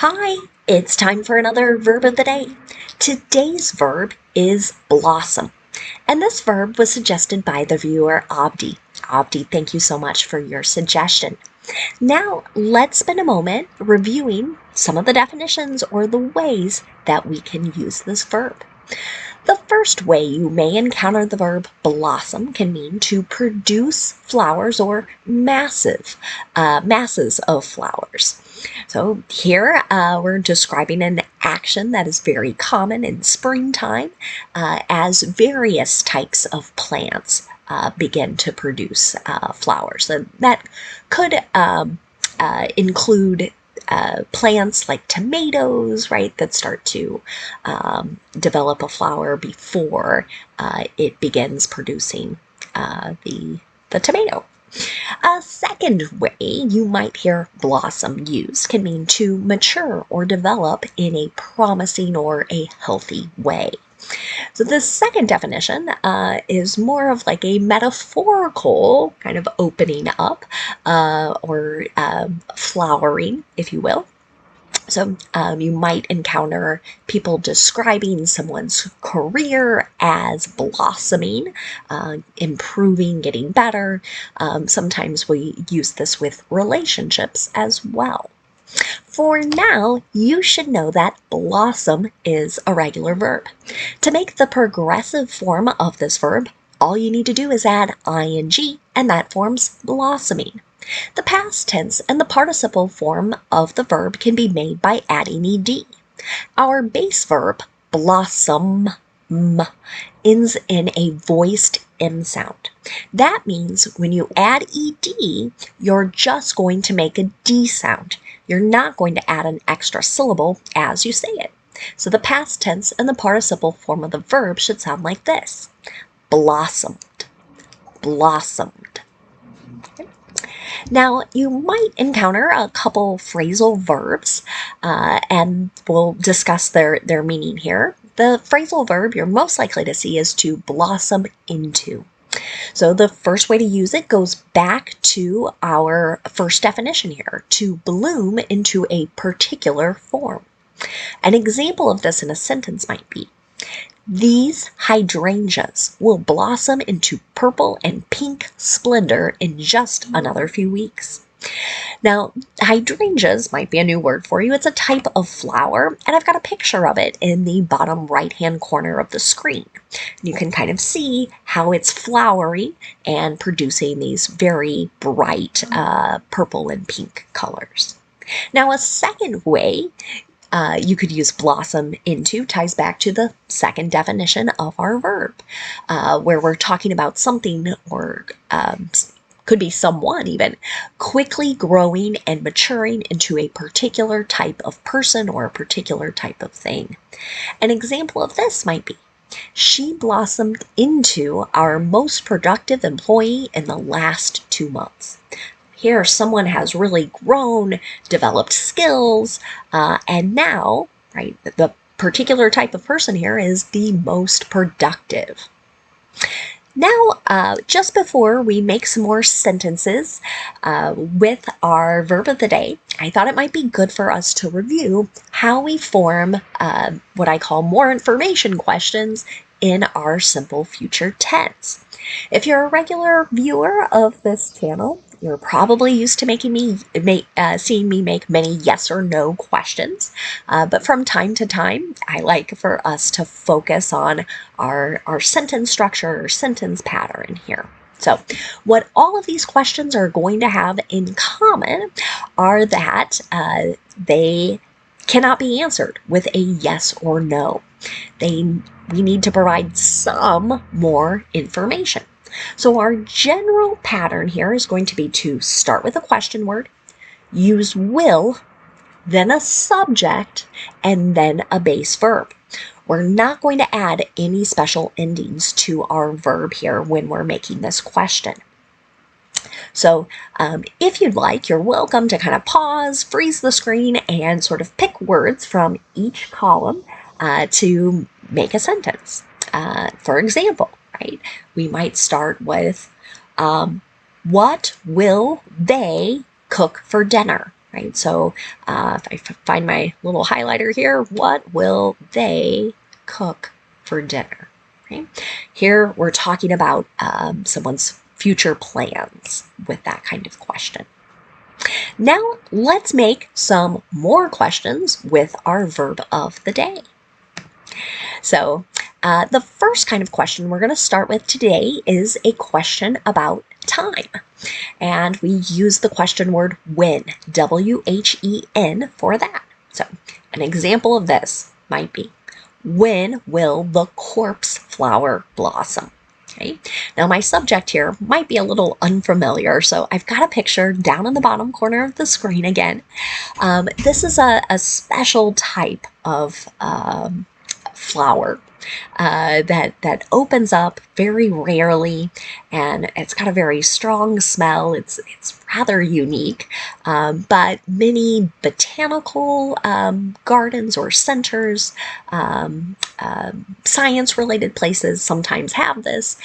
Hi, it's time for another verb of the day. Today's verb is blossom, and this verb was suggested by the viewer Abdi. Abdi, thank you so much for your suggestion. Now, let's spend a moment reviewing some of the definitions or the ways that we can use this verb. The first way you may encounter the verb blossom can mean to produce flowers or masses of flowers. So here we're describing an action that is very common in springtime as various types of plants begin to produce flowers. So that could include plants like tomatoes, right, that start to develop a flower before it begins producing the tomato. A second way you might hear blossom used can mean to mature or develop in a promising or a healthy way. So the second definition is more of like a metaphorical kind of opening up or flowering, if you will. So you might encounter people describing someone's career as blossoming, improving, getting better. Sometimes we use this with relationships as well. For now, you should know that blossom is a regular verb. To make the progressive form of this verb, all you need to do is add ing, and that forms blossoming. The past tense and the participle form of the verb can be made by adding ed. Our base verb, blossom, ends in a voiced M sound. That means when you add ed, you're just going to make a D sound. You're not going to add an extra syllable as you say it. So the past tense and the participle form of the verb should sound like this: blossomed, blossomed. Now, you might encounter a couple phrasal verbs, and we'll discuss their meaning here. The phrasal verb you're most likely to see is to blossom into. So the first way to use it goes back to our first definition here, to bloom into a particular form. An example of this in a sentence might be, these hydrangeas will blossom into purple and pink splendor in just another few weeks. Now, hydrangeas might be a new word for you. It's a type of flower, and I've got a picture of it in the bottom right-hand corner of the screen. You can kind of see how it's flowery and producing these very bright purple and pink colors. Now, a second way you could use blossom into ties back to the second definition of our verb, where we're talking about something or could be someone even, quickly growing and maturing into a particular type of person or a particular type of thing. An example of this might be, she blossomed into our most productive employee in the last 2 months. Here, someone has really grown, developed skills, and now, right, the particular type of person here is the most productive. Now, just before we make some more sentences with our verb of the day, I thought it might be good for us to review how we form what I call more information questions in our simple future tense. If you're a regular viewer of this channel, you're probably used to seeing me make many yes or no questions, but from time to time, I like for us to focus on our sentence structure or sentence pattern here. So what all of these questions are going to have in common are that they cannot be answered with a yes or no. We need to provide some more information. So our general pattern here is going to be to start with a question word, use will, then a subject, and then a base verb. We're not going to add any special endings to our verb here when we're making this question. So if you'd like, you're welcome to kind of pause, freeze the screen, and sort of pick words from each column to make a sentence. For example, right, we might start with, what will they cook for dinner? right? So if I find my little highlighter here, what will they cook for dinner? Right? Here we're talking about someone's future plans with that kind of question. Now let's make some more questions with our verb of the day. So the first kind of question we're going to start with today is a question about time. And we use the question word when, W-H-E-N, for that. So an example of this might be, when will the corpse flower blossom? Okay. Now my subject here might be a little unfamiliar, so I've got a picture down in the bottom corner of the screen again. This is a special type of flower that opens up very rarely, and it's got a very strong smell. It's rather unique, but many botanical gardens or centers, science-related places sometimes have this,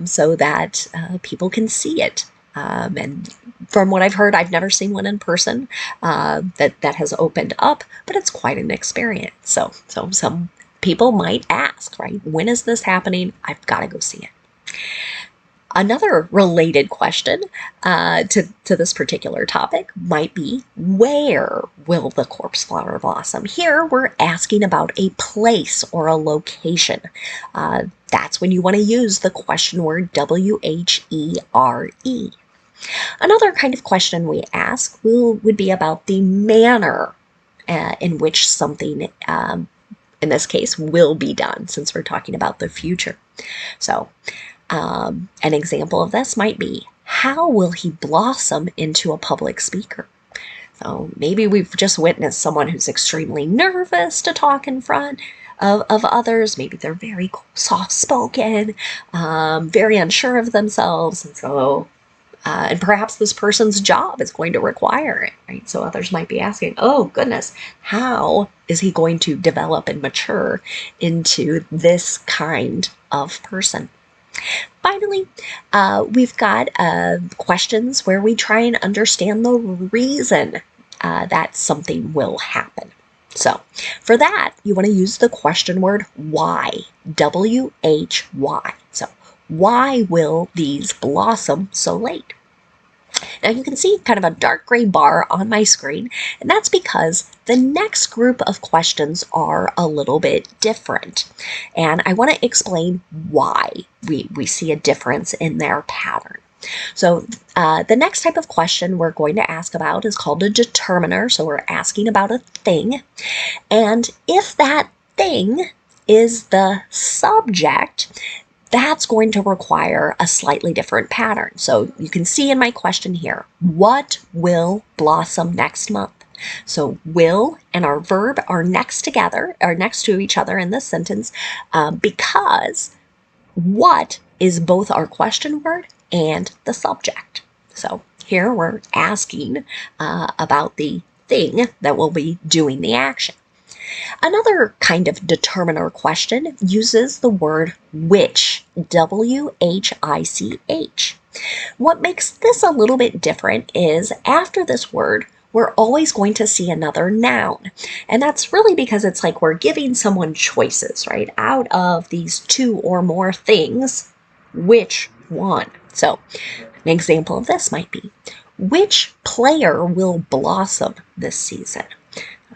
so that people can see it. And from what I've heard, I've never seen one in person that has opened up, but it's quite an experience. So some people might ask, right, when is this happening? I've got to go see it. Another related question to this particular topic might be, where will the corpse flower blossom? Here we're asking about a place or a location. That's when you want to use the question word W-H-E-R-E. Another kind of question we ask would be about the manner in which something, in this case, will be done, since we're talking about the future. So an example of this might be, how will he blossom into a public speaker? So maybe we've just witnessed someone who's extremely nervous to talk in front of others. Maybe they're very soft-spoken, very unsure of themselves, and so and perhaps this person's job is going to require it, right? So others might be asking, oh goodness, how is he going to develop and mature into this kind of person? Finally, we've got questions where we try and understand the reason that something will happen. So for that, you want to use the question word why, W-H-Y. So why will these blossom so late? Now you can see kind of a dark gray bar on my screen, and that's because the next group of questions are a little bit different. And I want to explain why we see a difference in their pattern. So the next type of question we're going to ask about is called a determiner. So we're asking about a thing. And if that thing is the subject, that's going to require a slightly different pattern. So you can see in my question here, what will blossom next month? So will and our verb are next to each other in this sentence because what is both our question word and the subject. So here we're asking about the thing that will be doing the action. Another kind of determiner question uses the word which, W-H-I-C-H. What makes this a little bit different is after this word, we're always going to see another noun. And that's really because it's like we're giving someone choices, right? Out of these two or more things, which one? So an example of this might be, which player will blossom this season?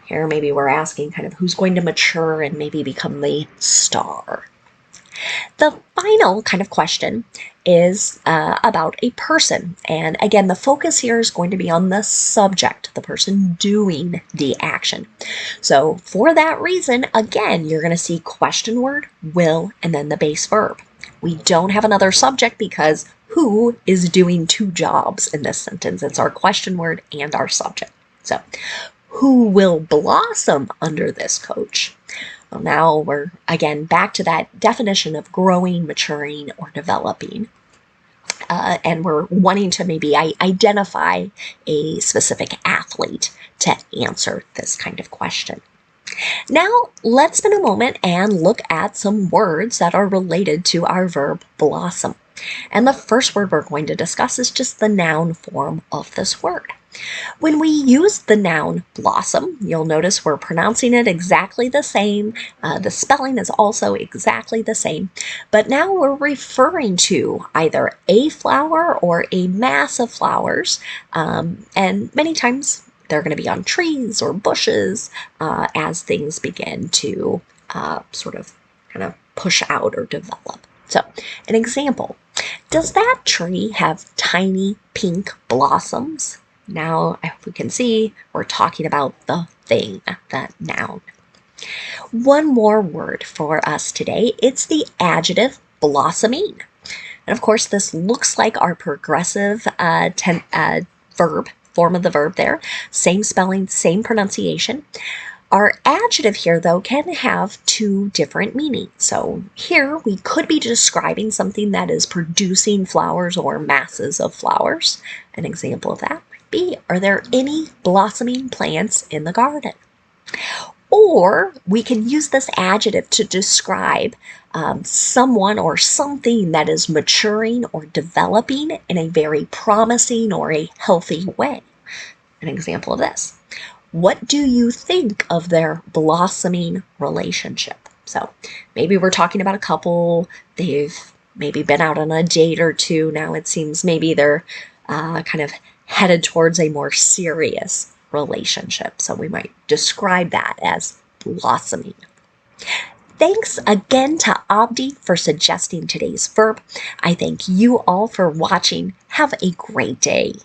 Here, maybe we're asking kind of who's going to mature and maybe become the star. The final kind of question is about a person. And again, the focus here is going to be on the subject, the person doing the action. So for that reason, again, you're going to see question word, will, and then the base verb. We don't have another subject because who is doing two jobs in this sentence? It's our question word and our subject. So who will blossom under this coach? Well, now we're, again, back to that definition of growing, maturing, or developing. And we're wanting to maybe identify a specific athlete to answer this kind of question. Now, let's spend a moment and look at some words that are related to our verb blossom. And the first word we're going to discuss is just the noun form of this word. When we use the noun blossom, you'll notice we're pronouncing it exactly the same. The spelling is also exactly the same, but now we're referring to either a flower or a mass of flowers, and many times they're going to be on trees or bushes as things begin to sort of kind of push out or develop. So, an example, does that tree have tiny pink blossoms? Now, if we can see, we're talking about the thing, the noun. One more word for us today. It's the adjective blossoming. And of course, this looks like our progressive verb, form of the verb there. Same spelling, same pronunciation. Our adjective here, though, can have two different meanings. So here we could be describing something that is producing flowers or masses of flowers. An example of that might be, are there any blossoming plants in the garden? Or we can use this adjective to describe someone or something that is maturing or developing in a very promising or a healthy way. An example of this. What do you think of their blossoming relationship? So maybe we're talking about a couple, they've maybe been out on a date or two. Now it seems maybe they're kind of headed towards a more serious relationship. So we might describe that as blossoming. Thanks again to Abdi for suggesting today's verb. I thank you all for watching. Have a great day.